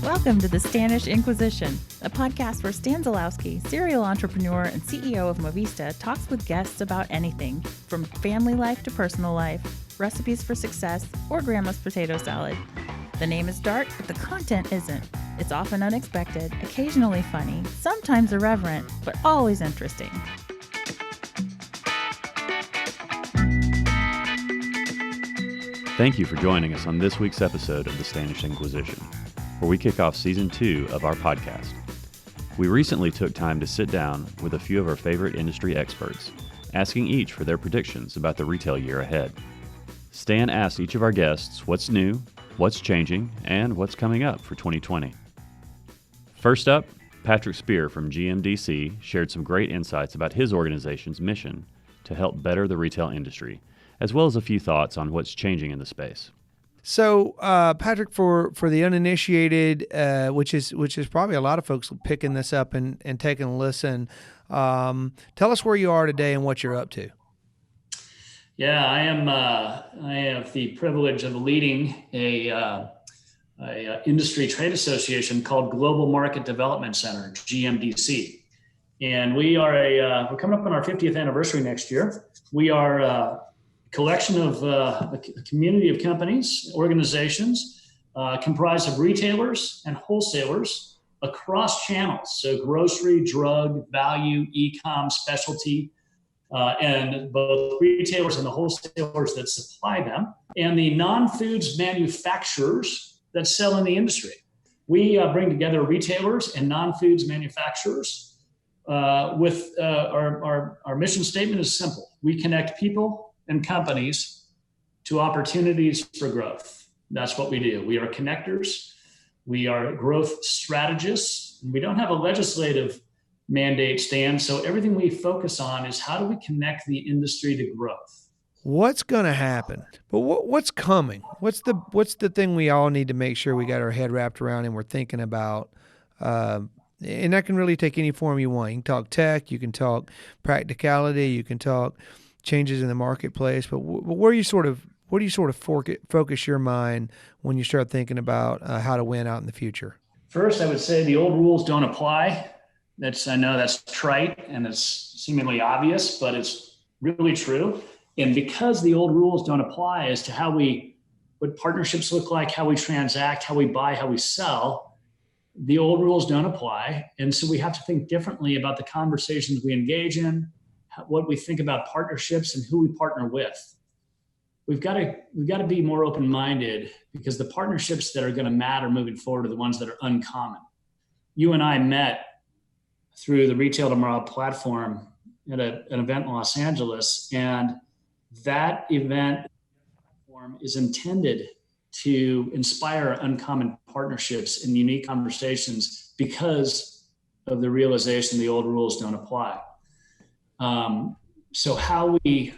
Welcome to the Stanish Inquisition, a podcast where Stan Zylowski, serial entrepreneur and CEO of Movista, talks with guests about anything from family life to personal life, recipes for success, or grandma's potato salad. The name is dark, but the content isn't. It's often unexpected, occasionally funny, sometimes irreverent, but always interesting. Thank you for joining us on this week's episode of the Stanish Inquisition, where we kick off Season 2 of our podcast. We recently took time to sit down with a few of our favorite industry experts, asking each for their predictions about the retail year ahead. Stan asked each of our guests what's new, what's changing, and what's coming up for 2020. First up, Patrick Spear from GMDC shared some great insights about his organization's mission to help better the retail industry, as well as a few thoughts on what's changing in the space. So, Patrick, for the uninitiated, which is probably a lot of folks picking this up and taking a listen, tell us where you are today and what you're up to. Yeah, I have the privilege of leading a industry trade association called Global Market Development Center, GMDC, and we're coming up on our 50th anniversary next year. We are a collection of a community of companies, organizations, comprised of retailers and wholesalers across channels. So grocery, drug, value, e-com, specialty, and both retailers and the wholesalers that supply them, and the non-foods manufacturers that sell in the industry. We bring together retailers and non-foods manufacturers with our mission statement is simple. We connect people and companies to opportunities for growth. That's what we do. We are connectors. We are growth strategists. We don't have a legislative mandate, Stan. So everything we focus on is how do we connect the industry to growth? What's going to happen? But what's coming? What's the thing we all need to make sure we got our head wrapped around and we're thinking about? And that can really take any form you want. You can talk tech. You can talk practicality. You can talk changes in the marketplace, but where do you sort of focus your mind when you start thinking about how to win out in the future? First, I would say the old rules don't apply. I know that's trite and it's seemingly obvious, but it's really true. And because the old rules don't apply as to what partnerships look like, how we transact, how we buy, how we sell, the old rules don't apply. And so we have to think differently about the conversations we engage in, what we think about partnerships and who we partner with. We've got to be more open-minded because the partnerships that are going to matter moving forward are the ones that are uncommon. You and I met through the Retail Tomorrow platform at an event in Los Angeles, and that event is intended to inspire uncommon partnerships and unique conversations because of the realization the old rules don't apply. So how we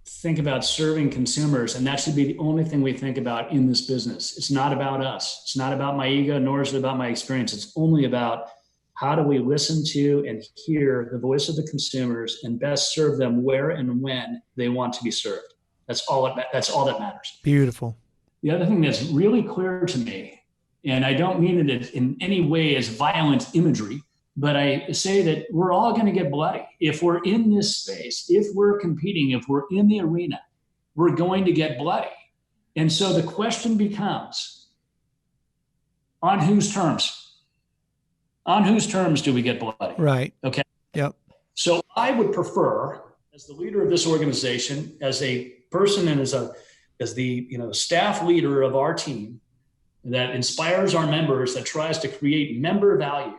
think about serving consumers, and that should be the only thing we think about in this business. It's not about us. It's not about my ego, nor is it about my experience. It's only about how do we listen to and hear the voice of the consumers and best serve them where and when they want to be served. That's all that matters. Beautiful. The other thing that's really clear to me, and I don't mean it in any way as violent imagery, but I say that we're all going to get bloody. If we're in this space, if we're competing, if we're in the arena, we're going to get bloody. And so the question becomes, on whose terms? On whose terms do we get bloody? Right. Okay. Yep. So I would prefer, as the leader of this organization, as a person and as the staff leader of our team that inspires our members, that tries to create member value,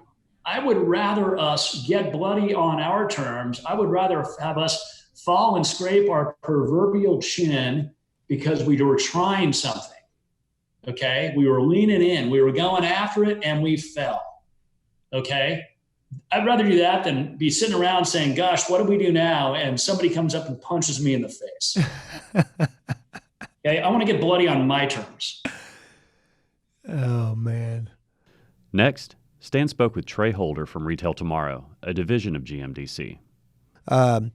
I would rather us get bloody on our terms. I would rather have us fall and scrape our proverbial chin because we were trying something, okay? We were leaning in, we were going after it, and we fell, okay? I'd rather do that than be sitting around saying, gosh, what do we do now? And somebody comes up and punches me in the face. Okay, I want to get bloody on my terms. Oh, man. Next, Stan spoke with Trey Holder from Retail Tomorrow, a division of GMDC.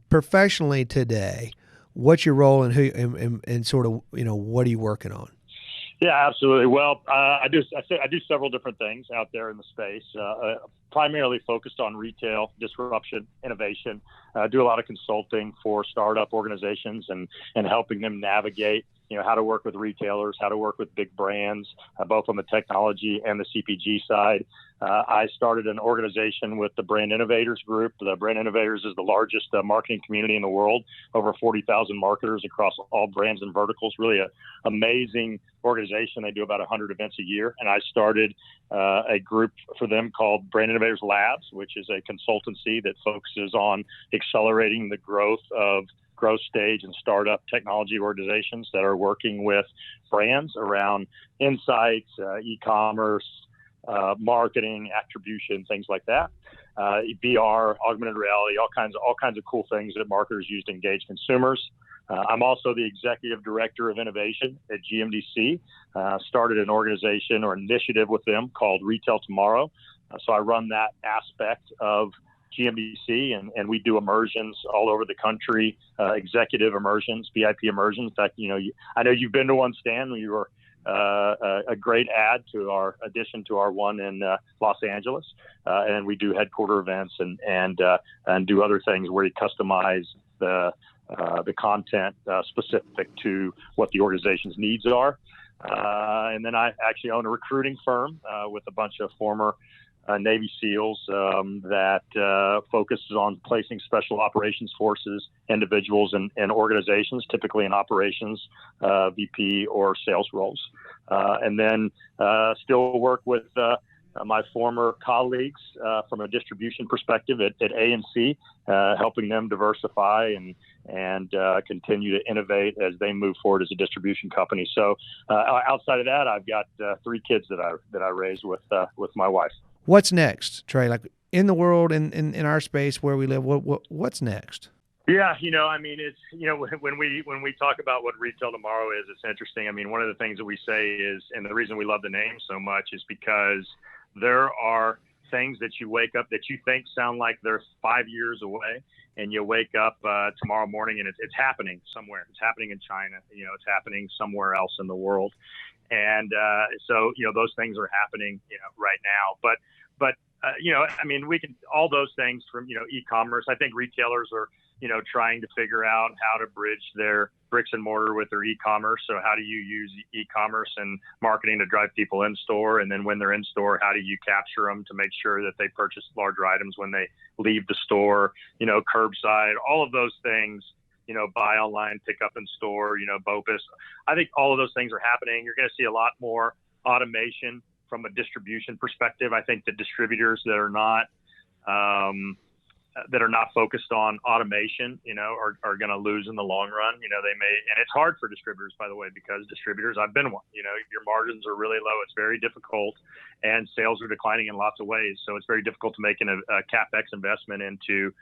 Professionally today, what's your role and who and sort of what are you working on? Yeah, absolutely. Well, I do several different things out there in the space, primarily focused on retail, disruption, innovation. Do a lot of consulting for startup organizations and helping them navigate, how to work with retailers, how to work with big brands, both on the technology and the CPG side. I started an organization with the Brand Innovators Group. The Brand Innovators is the largest marketing community in the world, over 40,000 marketers across all brands and verticals. Really an amazing organization. They do about 100 events a year. And I started a group for them called Brand Innovators Labs, which is a consultancy that focuses on accelerating the growth of growth stage and startup technology organizations that are working with brands around insights, e-commerce, marketing, attribution, things like that. VR, augmented reality, all kinds of cool things that marketers use to engage consumers. I'm also the executive director of innovation at GMDC. Started an organization or initiative with them called Retail Tomorrow. So I run that aspect of GMDC, and we do immersions all over the country, executive immersions, VIP immersions. In fact, I know you've been to one, Stan. You were a great add to our addition to our one in Los Angeles, and we do headquarter events and do other things where you customize the content specific to what the organization's needs are. And then I actually own a recruiting firm with a bunch of former Navy SEALs that focuses on placing special operations forces, individuals, and organizations, typically in operations, VP or sales roles. And then still work with my former colleagues from a distribution perspective at A&C, helping them diversify and continue to innovate as they move forward as a distribution company. So outside of that, I've got 3 kids that I raised with my wife. What's next, Trey? Like in the world, in our space where we live, what's next? Yeah, it's when we talk about what Retail Tomorrow is, it's interesting. I mean, one of the things that we say is, and the reason we love the name so much is because there are things that you wake up that you think sound like they're 5 years away, and you wake up tomorrow morning and it's happening somewhere. It's happening in China. It's happening somewhere else in the world. And so, those things are happening, right now. But we can, all those things from, e-commerce. I think retailers are, trying to figure out how to bridge their bricks and mortar with their e-commerce. So how do you use e-commerce and marketing to drive people in store? And then when they're in store, how do you capture them to make sure that they purchase larger items when they leave the store, curbside, all of those things. Buy online, pick up in store, BOPUS. I think all of those things are happening. You're going to see a lot more automation from a distribution perspective. I think the distributors that are not focused on automation, are going to lose in the long run. They may, and it's hard for distributors, by the way, because distributors, I've been one, your margins are really low. It's very difficult, and sales are declining in lots of ways. So it's very difficult to make a CapEx investment into,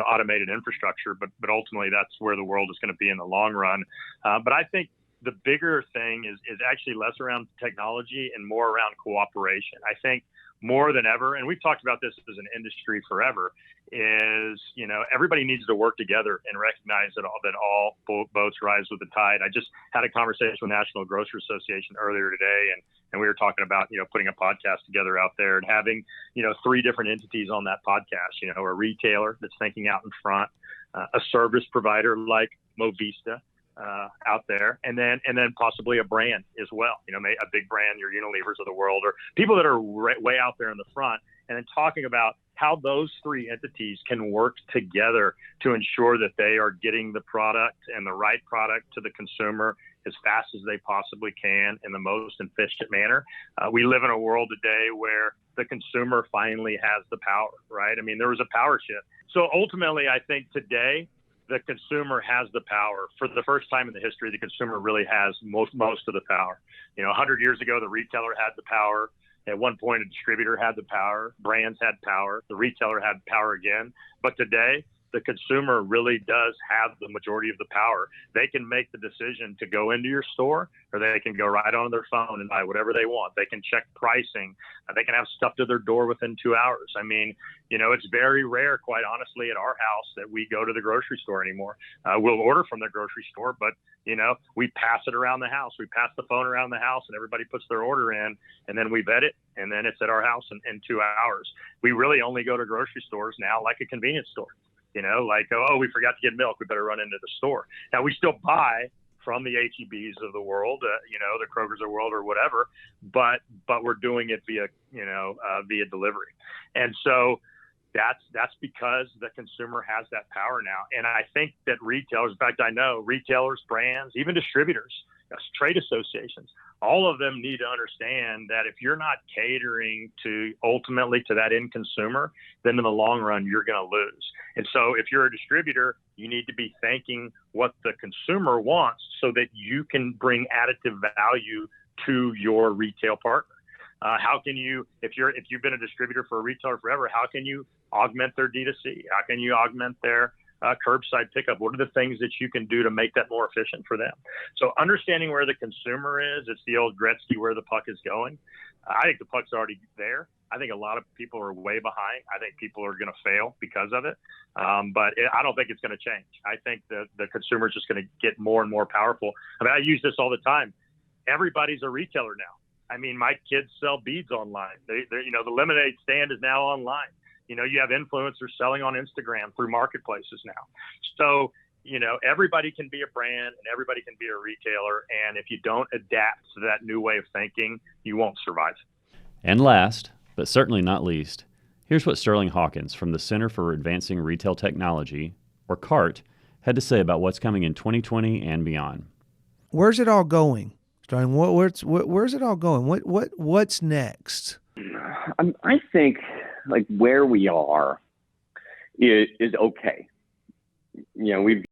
automated infrastructure, but ultimately that's where the world is going to be in the long run. But I think the bigger thing is actually less around technology and more around cooperation. I think more than ever, and we've talked about this as an industry forever, is, everybody needs to work together and recognize that all boats rise with the tide. I just had a conversation with National Grocery Association earlier today, and we were talking about, putting a podcast together out there and having, 3 different entities on that podcast, a retailer that's thinking out in front, a service provider like Movista, out there, and then possibly a brand as well, a big brand, your Unilevers of the world, or people that are way out there in the front, and then talking about how those 3 entities can work together to ensure that they are getting the product and the right product to the consumer as fast as they possibly can in the most efficient manner. We live in a world today where the consumer finally has the power, right? I mean, there was a power shift. So ultimately, I think today, the consumer has the power. For the first time in the history, the consumer really has most of the power. 100 years ago, the retailer had the power. At one point, a distributor had the power. Brands had power. The retailer had power again. But today, the consumer really does have the majority of the power. They can make the decision to go into your store, or they can go right on their phone and buy whatever they want. They can check pricing. They can have stuff to their door within 2 hours. I mean, it's very rare, quite honestly, at our house that we go to the grocery store anymore. We'll order from the grocery store, but we pass it around the house. We pass the phone around the house, and everybody puts their order in, and then we vet it, and then it's at our house in 2 hours. We really only go to grocery stores now like a convenience store. We forgot to get milk, we better run into the store. Now, we still buy from the H-E-Bs of the world, the Krogers of the world or whatever, but we're doing it via delivery. And so that's because the consumer has that power now. And I think that retailers, in fact, I know retailers, brands, even distributors, trade associations, all of them need to understand that if you're not catering ultimately to that end consumer, then in the long run, you're going to lose. And so if you're a distributor, you need to be thinking what the consumer wants so that you can bring additive value to your retail partner. How can you, if you've been a distributor for a retailer forever, how can you augment their D2C? How can you augment their curbside pickup? What are the things that you can do to make that more efficient for them? So understanding where the consumer is, it's the old Gretzky, where the puck is going. I think the puck's already there. I think a lot of people are way behind. I think people are going to fail because of it. But I don't think it's going to change. I think the consumer is just going to get more and more powerful. I mean, I use this all the time. Everybody's a retailer now. I mean, my kids sell beads online. The lemonade stand is now online. You have influencers selling on Instagram through marketplaces now. So, everybody can be a brand and everybody can be a retailer. And if you don't adapt to that new way of thinking, you won't survive. And last, but certainly not least, here's what Sterling Hawkins from the Center for Advancing Retail Technology, or CART, had to say about what's coming in 2020 and beyond. Where's it all going? Sterling, where's it all going? What's next? I think where we are is okay. We've